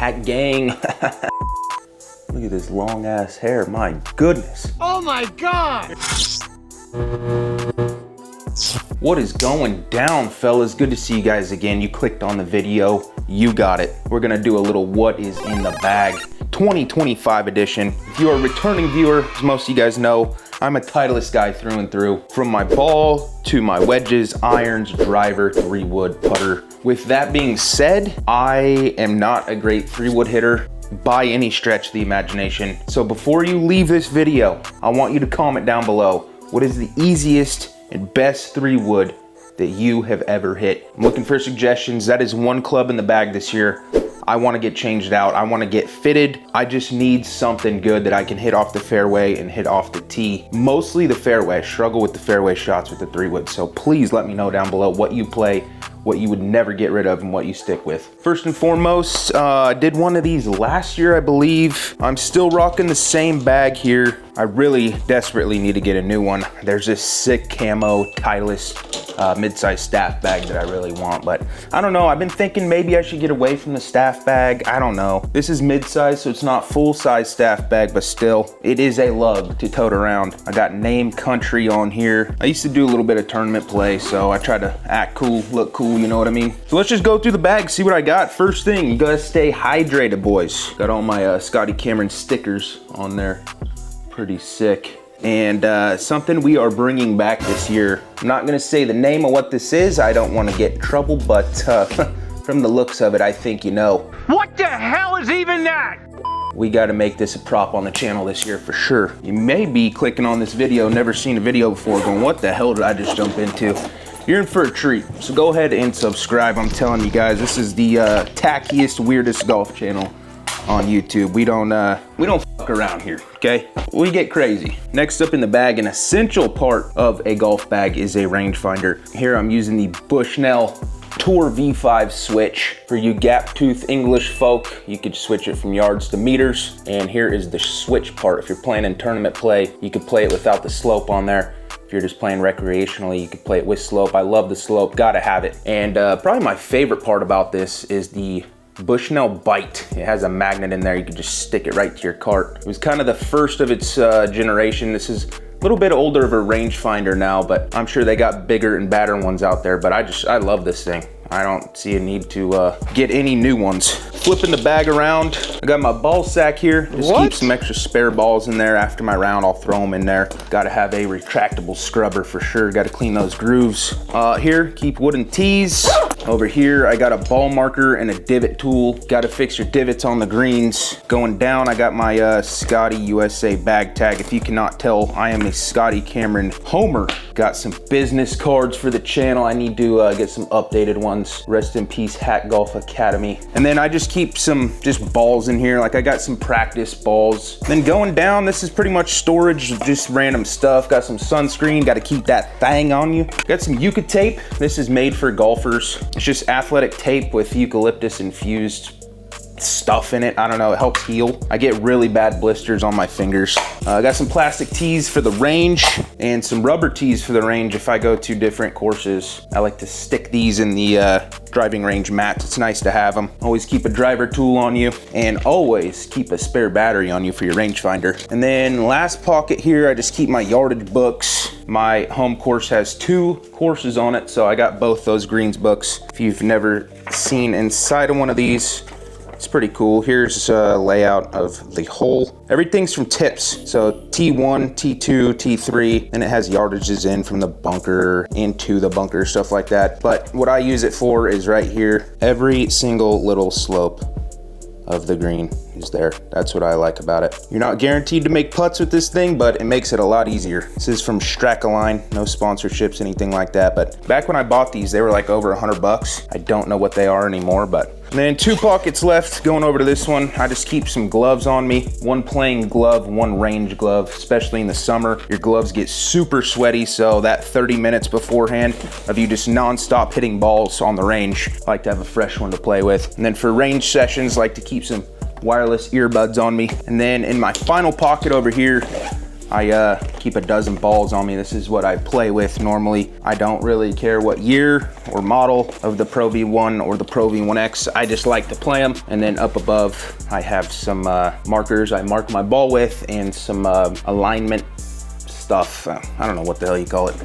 Hat gang. Look at this long ass hair, my goodness. Oh my God! What is going down, fellas? Good to see you guys again. You clicked on the video, you got it. We're gonna do a little what is in the bag 2025 edition. If you are a returning viewer, as most of you guys know, I'm a Titleist guy through and through. From my ball to my wedges, irons, driver, 3-wood, putter. With that being said, I am not a great 3-wood hitter by any stretch of the imagination. So before you leave this video, I want you to comment down below, what is the easiest and best 3-wood that you have ever hit? I'm looking for suggestions. That is one club in the bag this year. I want to get changed out. I want to get fitted. I just need something good that I can hit off the fairway and hit off the tee. Mostly the fairway. I struggle with the fairway shots with the 3-wood. So please let me know down below what you play, what you would never get rid of, and what you stick with. First and foremost, I did one of these last year, I believe. I'm still rocking the same bag here. I really desperately need to get a new one. There's this sick camo Titleist mid-size staff bag that I really want, but I don't know. I've been thinking maybe I should get away from the staff bag. I don't know. This is mid-size, so it's not full-size staff bag, but still, it is a lug to tote around. I got name country on here. I used to do a little bit of tournament play, so I try to act cool, look cool, you know what I mean? So let's just go through the bag, see what I got. First thing, you gotta stay hydrated, boys. Got all my Scotty Cameron stickers on there. Pretty sick. And something we are bringing back this year. I'm not gonna say the name of what this is. I don't wanna get in trouble, but from the looks of it, I think you know. What the hell is even that? We gotta make this a prop on the channel this year for sure. You may be clicking on this video, never seen a video before, going, what the hell did I just jump into? You're in for a treat, so go ahead and subscribe. I'm telling you guys, this is the tackiest, weirdest golf channel on YouTube. We don't fuck around here, okay? We get crazy. Next up in the bag, an essential part of a golf bag is a rangefinder. Here I'm using the Bushnell Tour V5 switch. For you gap tooth English folk, you could switch it from yards to meters. And here is the switch part. If you're playing in tournament play, you could play it without the slope on there. If you're just playing recreationally, you could play it with slope. I love the slope, gotta have it. And probably my favorite part about this is the Bushnell Bite. It has a magnet in there. You can just stick it right to your cart. It was kind of the first of its generation. This is a little bit older of a rangefinder now, but I'm sure they got bigger and badder ones out there, but I love this thing. I don't see a need to get any new ones. Flipping the bag around, I got my ball sack here. Just keep some extra spare balls in there. After my round, I'll throw them in there. Gotta have a retractable scrubber for sure. Gotta clean those grooves. Here, keep wooden tees. Over here, I got a ball marker and a divot tool. Gotta fix your divots on the greens. Going down, I got my Scotty USA bag tag. If you cannot tell, I am a Scotty Cameron homer. Got some business cards for the channel. I need to get some updated ones. Rest in peace, Hat Golf Academy. And then I just keep some balls in here. Like I got some practice balls. Then going down, this is pretty much storage, just random stuff. Got some sunscreen, got to keep that thing on you. Got some Euca tape. This is made for golfers. It's just athletic tape with eucalyptus infused stuff in it. I don't know, it helps heal. I get really bad blisters on my fingers. I got some plastic tees for the range and some rubber tees for the range if I go to different courses. I like to stick these in the driving range mats. It's nice to have them. Always keep a driver tool on you and always keep a spare battery on you for your rangefinder. And then last pocket here, I just keep my yardage books. My home course has 2 courses on it, so I got both those greens books. If you've never seen inside of one of these, it's pretty cool. Here's a layout of the hole. Everything's from tips. So T1, T2, T3, and it has yardages in from the bunker into the bunker, stuff like that. But what I use it for is right here. Every single little slope of the green is there. That's what I like about it. You're not guaranteed to make putts with this thing, but it makes it a lot easier. This is from Strakaline, no sponsorships, anything like that. But back when I bought these, they were like over $100. I don't know what they are anymore, but. And then 2 pockets left. Going over to this one, I just keep some gloves on me. 1 playing glove, 1 range glove, especially in the summer. Your gloves get super sweaty, so that 30 minutes beforehand of you just non-stop hitting balls on the range, I like to have a fresh one to play with. And then for range sessions, I like to keep some wireless earbuds on me. And then in my final pocket over here, I keep a dozen balls on me. This is what I play with normally. I don't really care what year or model of the Pro V1 or the Pro V1X. I just like to play them. And then up above, I have some markers I mark my ball with and some alignment stuff. I don't know what the hell you call it.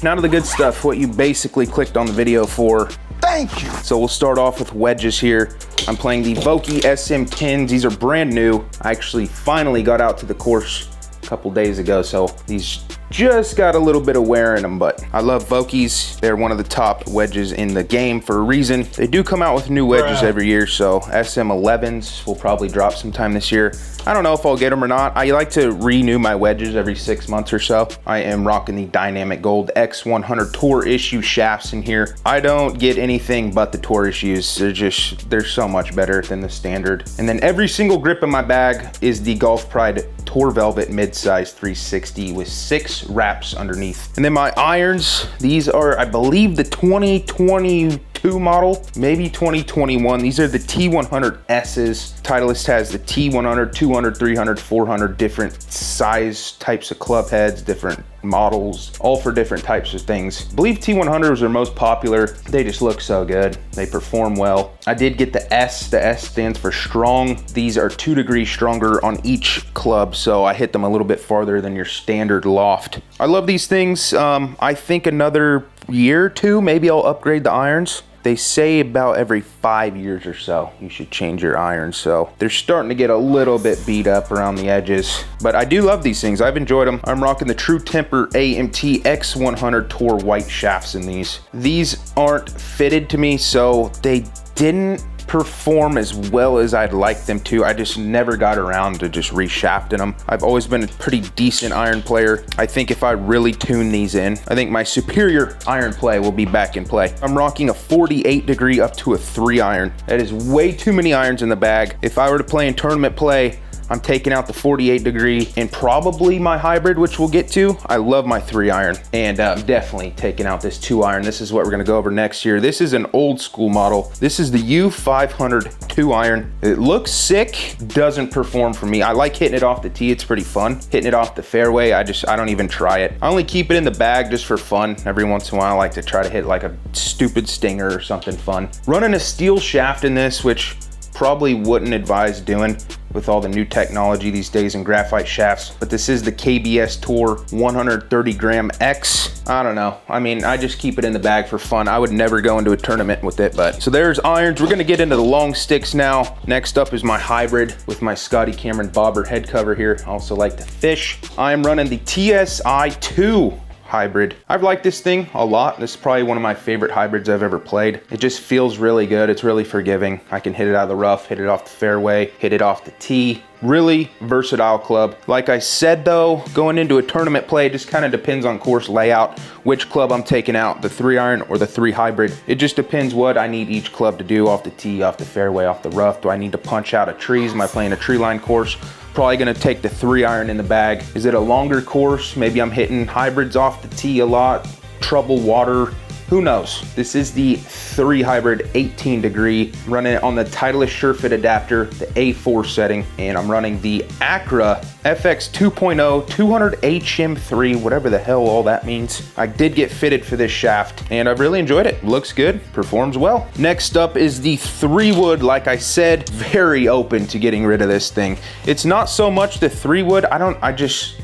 Now to the good stuff, what you basically clicked on the video for. Thank you. So we'll start off with wedges here. I'm playing the Vokey SM10s. These are brand new. I actually finally got out to the course a couple days ago, so these just got a little bit of wear in them, but I love Vokeys. They're one of the top wedges in the game for a reason. They do come out with new wedges every year, so SM11s will probably drop sometime this year. I don't know if I'll get them or not. I like to renew my wedges every 6 months or so. I am rocking the Dynamic Gold X100 Tour Issue shafts in here. I don't get anything but the Tour Issues. They're so much better than the standard. And then every single grip in my bag is the Golf Pride Tour Velvet Mid-Size 360 with 6 wraps underneath. And then my irons, these are, I believe, the 2022 model, maybe 2021. These are the T100S's. Titleist has the T100, 200, 300, 400, different size types of club heads, different models, all for different types of things. I believe T100s are most popular. They just look so good. They perform well. I did get the S. The S stands for strong. These are 2 degrees stronger on each club, so I hit them a little bit farther than your standard loft. I love these things. I think another year or two, maybe I'll upgrade the irons. They say about every 5 years or so you should change your irons, so they're starting to get a little bit beat up around the edges. But I do love these things. I've enjoyed them. I'm rocking the True Temper AMT X100 Tour white shafts in these. These aren't fitted to me, so they didn't perform as well as I'd like them to. I just never got around to just reshafting them. I've always been a pretty decent iron player. I think if I really tune these in, I think my superior iron play will be back in play. I'm rocking a 48 degree up to a 3 iron. That is way too many irons in the bag. If I were to play in tournament play, I'm taking out the 48 degree and probably my hybrid, which we'll get to. I love my 3 iron, and definitely taking out this 2 iron. This is what we're gonna go over next year. This is an old school model. This is the U500 2 iron. It looks sick, doesn't perform for me. I like hitting it off the tee, it's pretty fun. Hitting it off the fairway, I don't even try it. I only keep it in the bag just for fun. Every once in a while, I like to try to hit like a stupid stinger or something fun. Running a steel shaft in this, which probably wouldn't advise doing with all the new technology these days in graphite shafts, but this is the KBS Tour 130 gram X. I don't know. I mean, I just keep it in the bag for fun. I would never go into a tournament with it, but so there's irons. We're gonna get into the long sticks now. Next up is my hybrid with my Scotty Cameron bobber head cover here. I also like to fish. I'm running the TSI 2 hybrid. I've liked this thing a lot. This is probably one of my favorite hybrids I've ever played. It just feels really good. It's really forgiving. I can hit it out of the rough, hit it off the fairway, hit it off the tee. Really versatile club. Like I said though, going into a tournament play, it just kind of depends on course layout, which club I'm taking out, the 3 iron or the 3 hybrid. It just depends what I need each club to do, off the tee, off the fairway, off the rough. Do I need to punch out of trees? Am I playing a tree line course? Probably gonna take the 3 iron in the bag. Is it a longer course? Maybe I'm hitting hybrids off the tee a lot, trouble water. Who knows? This is the 3 hybrid 18 degree. I'm running it on the Titleist SureFit adapter, the A4 setting, and I'm running the Acra FX 2.0 200 HM3, whatever the hell all that means. I did get fitted for this shaft, and I've really enjoyed it. Looks good, performs well. Next up is the 3 wood. Like I said, very open to getting rid of this thing. It's not so much the 3 wood. I just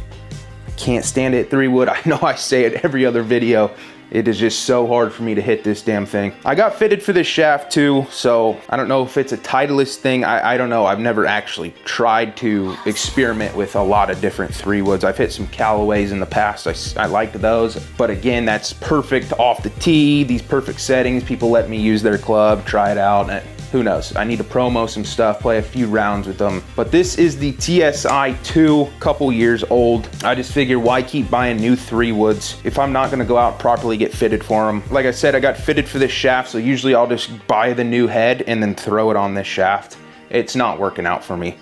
can't stand it, 3 wood. I know I say it every other video. It is just so hard for me to hit this damn thing. I got fitted for this shaft too, so I don't know if it's a Titleist thing. I don't know. I've never actually tried to experiment with a lot of different 3 woods. I've hit some Callaways in the past. I liked those, but again, that's perfect off the tee, these perfect settings. People let me use their club, try it out, and who knows? I need to promo some stuff, play a few rounds with them. But this is the TSI 2, couple years old. I just figure why keep buying new 3 woods if I'm not gonna go out and properly get fitted for them. Like I said, I got fitted for this shaft, so usually I'll just buy the new head and then throw it on this shaft. It's not working out for me.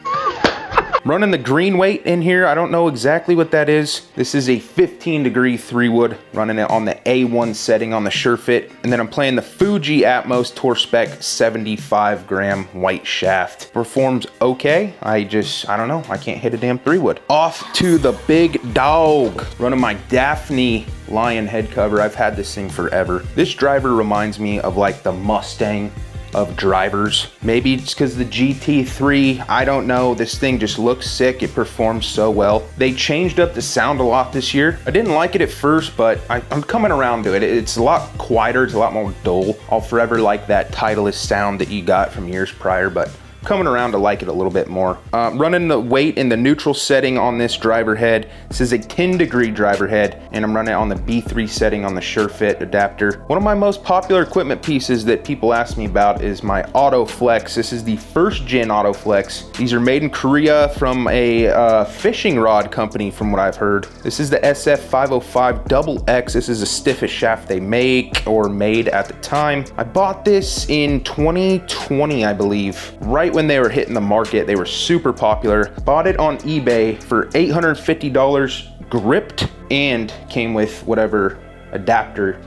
Running the green weight in here. I don't know exactly what that is. This is a 15-degree 3-wood, running it on the A1 setting on the SureFit. And then I'm playing the Fuji Atmos Tour Spec 75-gram white shaft. Performs okay. I don't know. I can't hit a damn 3-wood. Off to the big dog. Running my Daphne Lion head cover. I've had this thing forever. This driver reminds me of like the Mustang of drivers. Maybe it's because the GT3, I don't know. This thing just looks sick. It performs so well. They changed up the sound a lot this year. I didn't like it at first, but I'm coming around to it. It's a lot quieter. It's a lot more dull. I'll forever like that Titleist sound that you got from years prior, but coming around to like it a little bit more. Running the weight in the neutral setting on this driver head. This is a 10-degree driver head, and I'm running it on the B3 setting on the SureFit adapter. One of my most popular equipment pieces that people ask me about is my AutoFlex. This is the first gen AutoFlex. These are made in Korea from a fishing rod company from what I've heard. This is the SF505 Double X. This is the stiffest shaft they make or made at the time. I bought this in 2020, I believe, right when they were hitting the market. They were super popular. Bought it on eBay for $850 gripped, and came with whatever adapter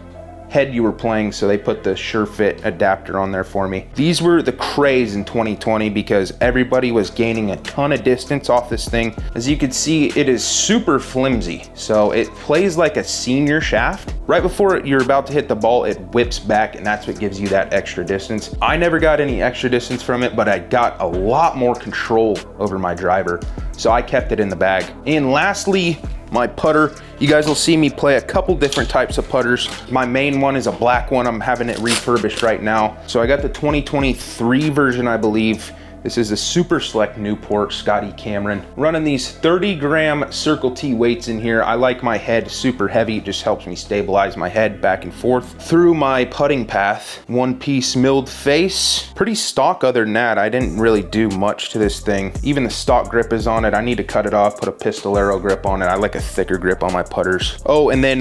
head you were playing, so they put the SureFit adapter on there for me. These were the craze in 2020 because everybody was gaining a ton of distance off this thing. As you can see, it is super flimsy, so it plays like a senior shaft. Right before you're about to hit the ball, it whips back, and that's what gives you that extra distance. I never got any extra distance from it, but I got a lot more control over my driver, so I kept it in the bag. And lastly, my putter. You guys will see me play a couple different types of putters. My main one is a black one. I'm having it refurbished right now. So I got the 2023 version, I believe. This is a Super Select Newport Scotty Cameron. Running these 30-gram Circle T weights in here. I like my head super heavy. It just helps me stabilize my head back and forth through my putting path. One-piece milled face. Pretty stock other than that. I didn't really do much to this thing. Even the stock grip is on it. I need to cut it off, put a Pistolero grip on it. I like a thicker grip on my putters. Oh, and then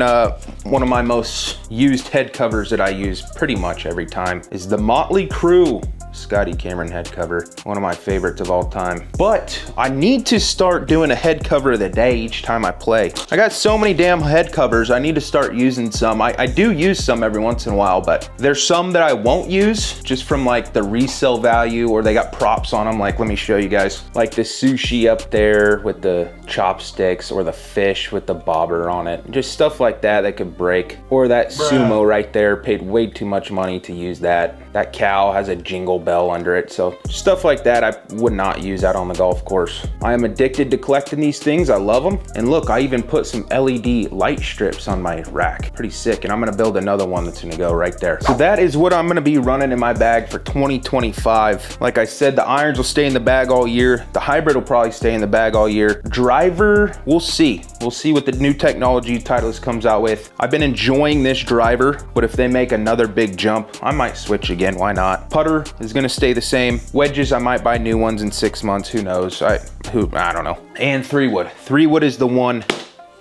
one of my most used head covers that I use pretty much every time is the Motley Crue Scotty Cameron head cover. One of my favorites of all time. But I need to start doing a head cover of the day each time I play. I got so many damn head covers. I need to start using some. I do use some every once in a while, but there's some that I won't use just from like the resale value, or they got props on them. Like, let me show you guys. Like the sushi up there with the chopsticks, or the fish with the bobber on it. Just stuff like that that could break. Or that sumo right there, paid way too much money to use that. That cow has a jingle bell under it. So stuff like that I would not use out on the golf course. I am addicted to collecting these things. I love them. And look, I even put some LED light strips on my rack. Pretty sick. And I'm gonna build another one that's gonna go right there. So that is what I'm gonna be running in my bag for 2025. Like I said, the irons will stay in the bag all year. The hybrid will probably stay in the bag all year. Driver, we'll see. We'll see what the new technology Titleist comes out with. I've been enjoying this driver, but if they make another big jump, I might switch again. Why not? Putter is gonna stay the same. Wedges, I might buy new ones in 6 months. Who knows? I don't know. And 3-wood. 3-wood is the one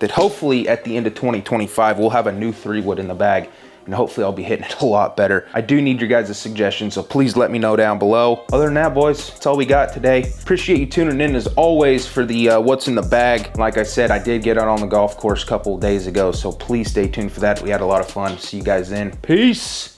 that hopefully at the end of 2025, we'll have a new 3-wood in the bag. And hopefully I'll be hitting it a lot better. I do need your guys' suggestions, so please let me know down below. Other than that, boys, that's all we got today. Appreciate you tuning in as always for the what's in the bag. Like I said, I did get out on the golf course a couple of days ago, so please stay tuned for that. We had a lot of fun. See you guys then. Peace.